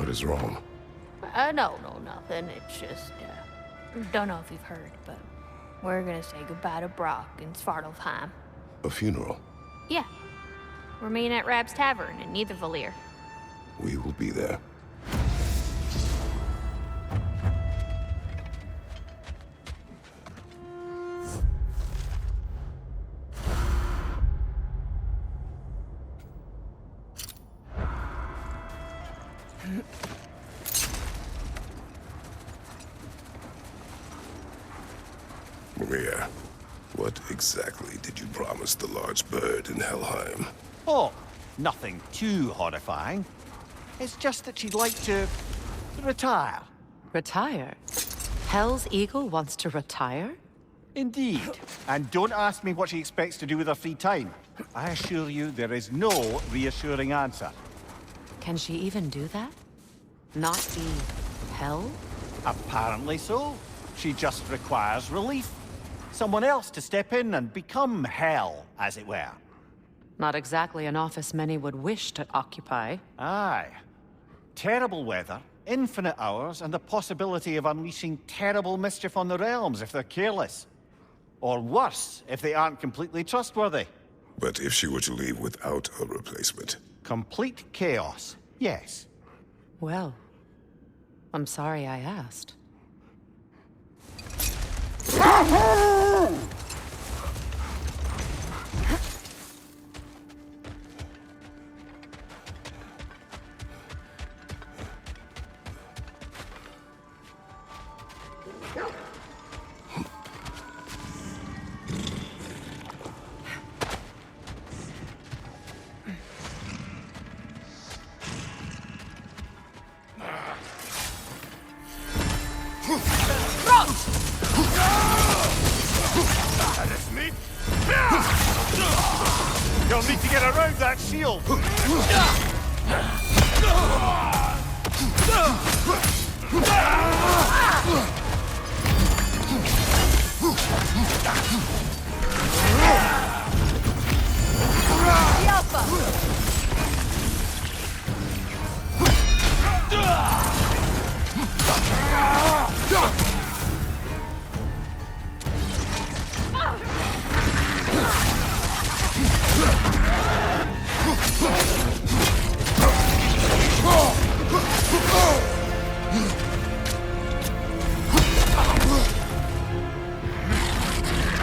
What is wrong? No, nothing. It's just, don't know if you've heard, but we're gonna say goodbye to Brock in Svartalfheim. A funeral? Yeah. We're meeting at Rab's Tavern in Niedervalier. We will be there. Maria, what exactly did you promise the large bird in Helheim? Oh, nothing too horrifying. It's just that she'd like to retire. Retire? Hell's Eagle wants to retire? Indeed. And don't ask me what she expects to do with her free time. I assure you there is no reassuring answer. Can she even do that? Not be hell? Apparently so. She just requires relief. Someone else to step in and become hell, as it were. Not exactly an office many would wish to occupy. Aye. Terrible weather, infinite hours, and the possibility of unleashing terrible mischief on the realms if they're careless. Or worse, if they aren't completely trustworthy. But if she were to leave without a replacement? Complete chaos, yes. Well, I'm sorry I asked. You'll need to get around that shield!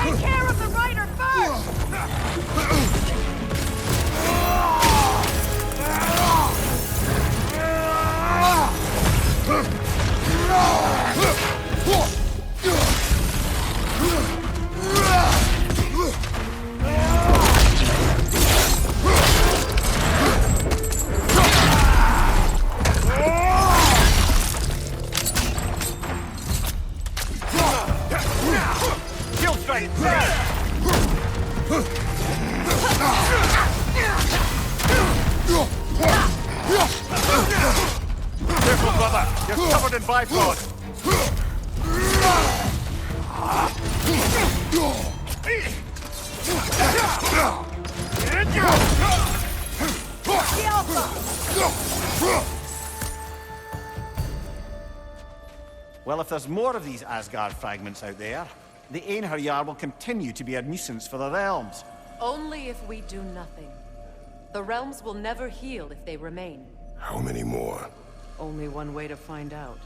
Take care of the rider first! Shield strike! Careful, brother! You're covered in Bifrost! Well, if there's more of these Asgard fragments out there, the Einherjar will continue to be a nuisance for the realms. Only if we do nothing. The realms will never heal if they remain. How many more? Only one way to find out.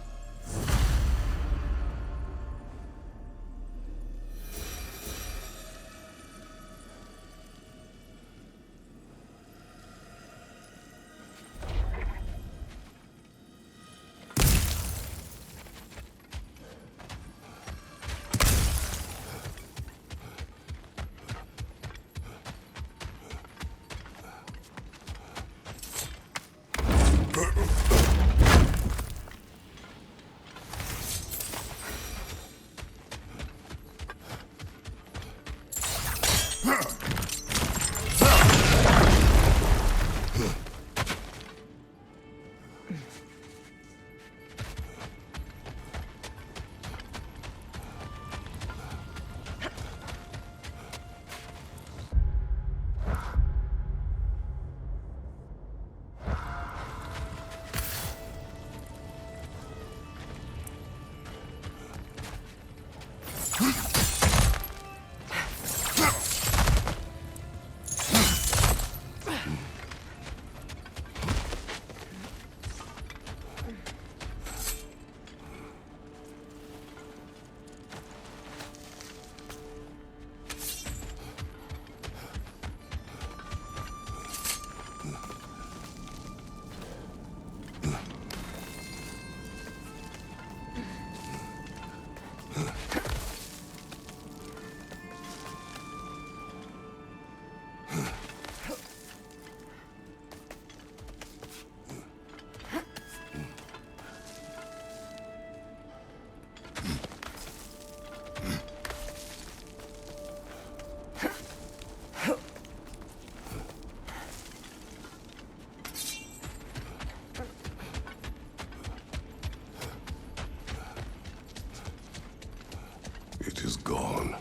It is gone.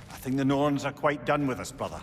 I think the Norns are quite done with us, brother.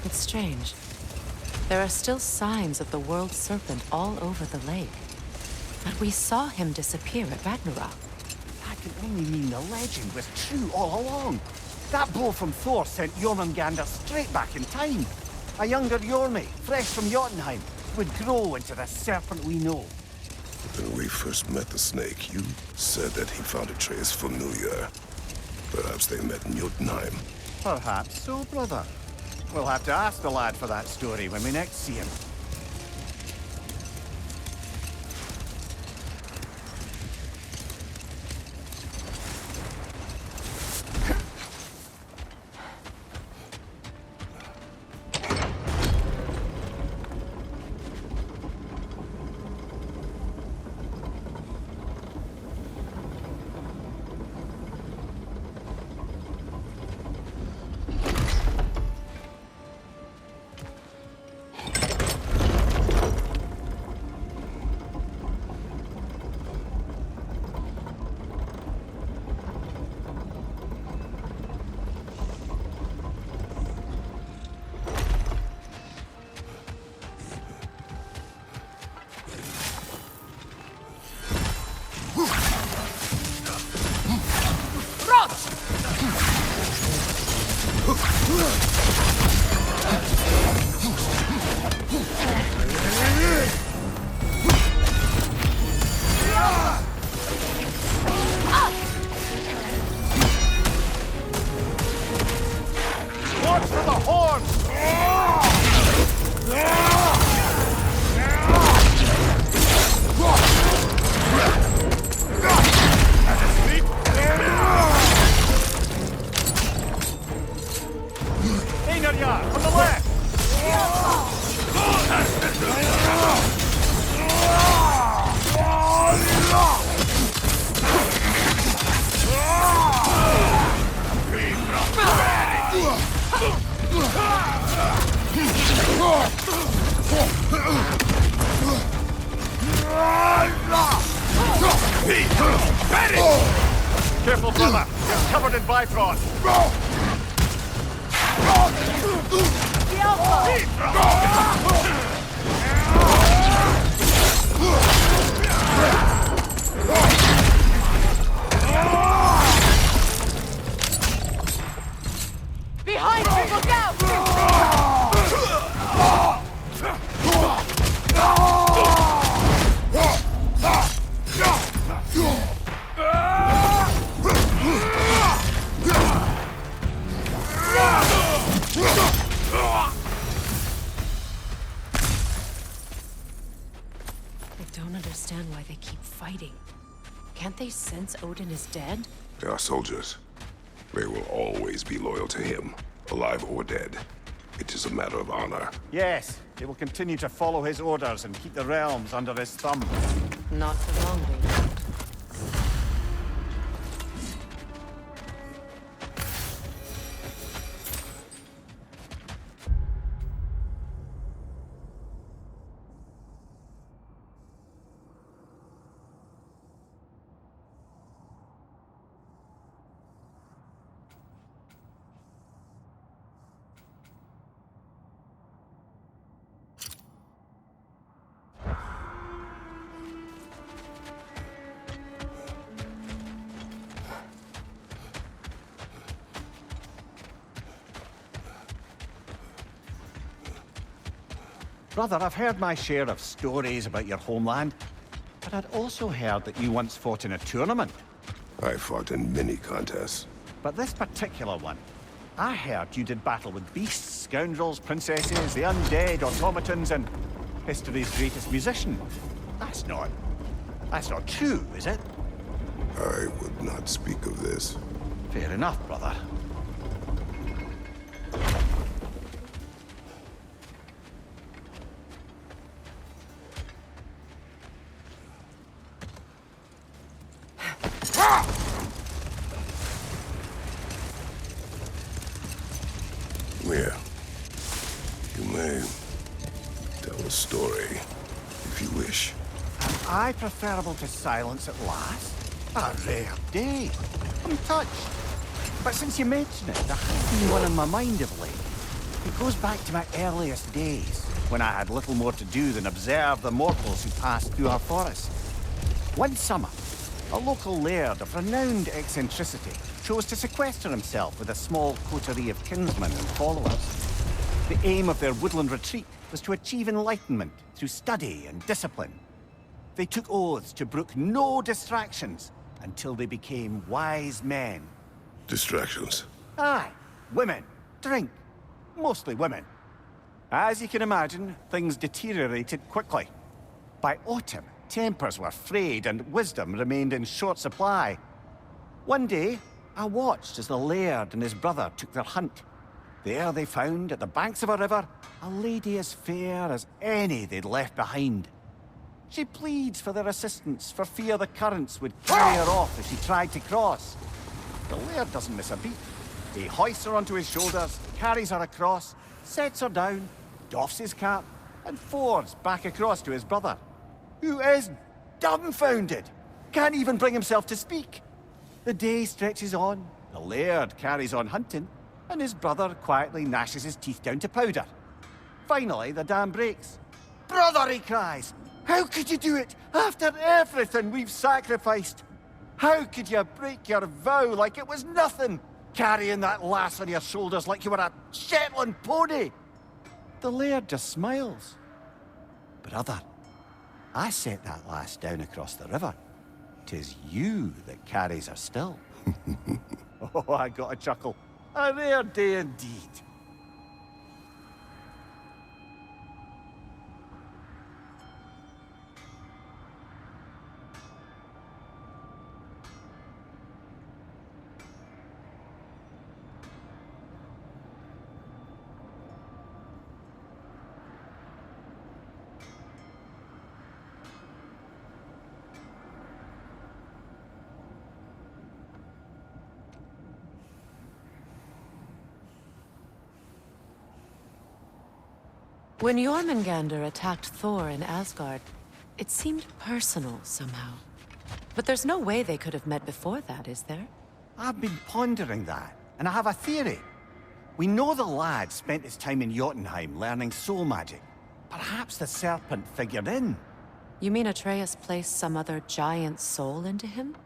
It's strange. There are still signs of the world serpent all over the lake. But we saw him disappear at Ragnarok. That can only mean the legend was true all along. That blow from Thor sent Jormungandr straight back in time. A younger Jormi, fresh from Jotunheim, would grow into the serpent we know. When we first met the snake, you said that he found a trace familiar. Perhaps they met in Jotunheim. Perhaps so, brother. We'll have to ask the lad for that story when we next see him. Watch for the horns! Einarjar, from the left! Careful, brother. You're covered in Bifrost. Behind you! Look out! I don't understand why they keep fighting. Can't they sense Odin is dead? They are soldiers. They will always be loyal to him, alive or dead. It is a matter of honor. Yes, they will continue to follow his orders and keep the realms under his thumb. Not for long, they won't. Brother, I've heard my share of stories about your homeland, but I'd also heard that you once fought in a tournament. I fought in many contests. But this particular one, I heard you did battle with beasts, scoundrels, princesses, the undead, automatons, and history's greatest musician. That's not true, is it? I would not speak of this. Fair enough, brother. Yeah. You may tell a story, if you wish. I preferable to silence at last? A rare day. I'm touched. But since you mention it, there has been one in my mind of late. It goes back to my earliest days, when I had little more to do than observe the mortals who passed through our forest. One summer, a local laird of renowned eccentricity chose to sequester himself with a small coterie of kinsmen and followers. The aim of their woodland retreat was to achieve enlightenment through study and discipline. They took oaths to brook no distractions until they became wise men. Distractions. Aye, women, drink, mostly women. As you can imagine, things deteriorated quickly. By autumn, tempers were frayed and wisdom remained in short supply. One day, I watched as the laird and his brother took their hunt. There they found, at the banks of a river, a lady as fair as any they'd left behind. She pleads for their assistance for fear the currents would carry her off if she tried to cross. The laird doesn't miss a beat. He hoists her onto his shoulders, carries her across, sets her down, doffs his cap, and fords back across to his brother, who is dumbfounded, can't even bring himself to speak. The day stretches on, the laird carries on hunting, and his brother quietly gnashes his teeth down to powder. Finally, the dam breaks. "Brother," he cries, "how could you do it after everything we've sacrificed? How could you break your vow like it was nothing, carrying that lass on your shoulders like you were a Shetland pony?" The laird just smiles. "Brother, I set that lass down across the river. 'Tis you that carries her still." Oh, I got a chuckle. A rare day indeed. When Jormungandr attacked Thor in Asgard, it seemed personal somehow. But there's no way they could have met before that, is there? I've been pondering that, and I have a theory. We know the lad spent his time in Jotunheim learning soul magic. Perhaps the serpent figured in. You mean Atreus placed some other giant soul into him?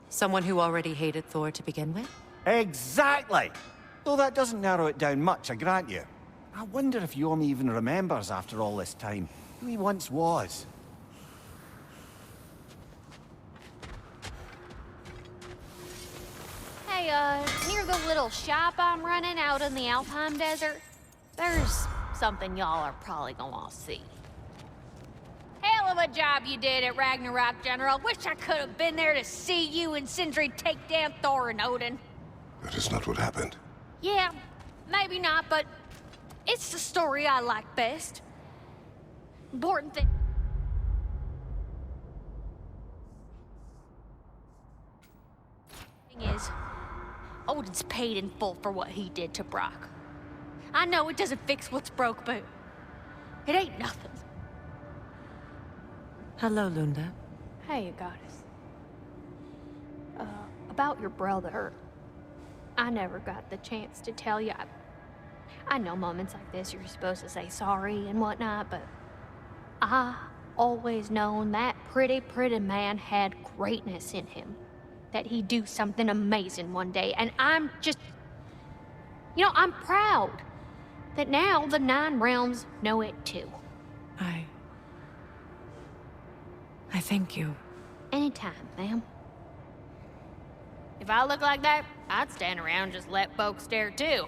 Someone who already hated Thor to begin with? Exactly! Though that doesn't narrow it down much, I grant you. I wonder if Jorm even remembers after all this time who he once was. Hey, near the little shop I'm running out in the Alpine Desert, there's something y'all are probably gonna see. Hell of Good job you did at Ragnarok, General. Wish I could have been there to see you and Sindri take down Thor and Odin. That is not what happened. Yeah, maybe not, but it's the story I like best. Important thing is, Odin's paid in full for what he did to Brock. I know it doesn't fix what's broke, but it ain't nothing. Hello, Lunda. Hey, goddess. About your brother. I never got the chance to tell you. I know moments like this you're supposed to say sorry and whatnot, but I always known that pretty man had greatness in him. That he'd do something amazing one day, and I'm just... You know, I'm proud that now the Nine Realms know it too. I thank you. Anytime, ma'am. If I look like that, I'd stand around and just let folks stare too.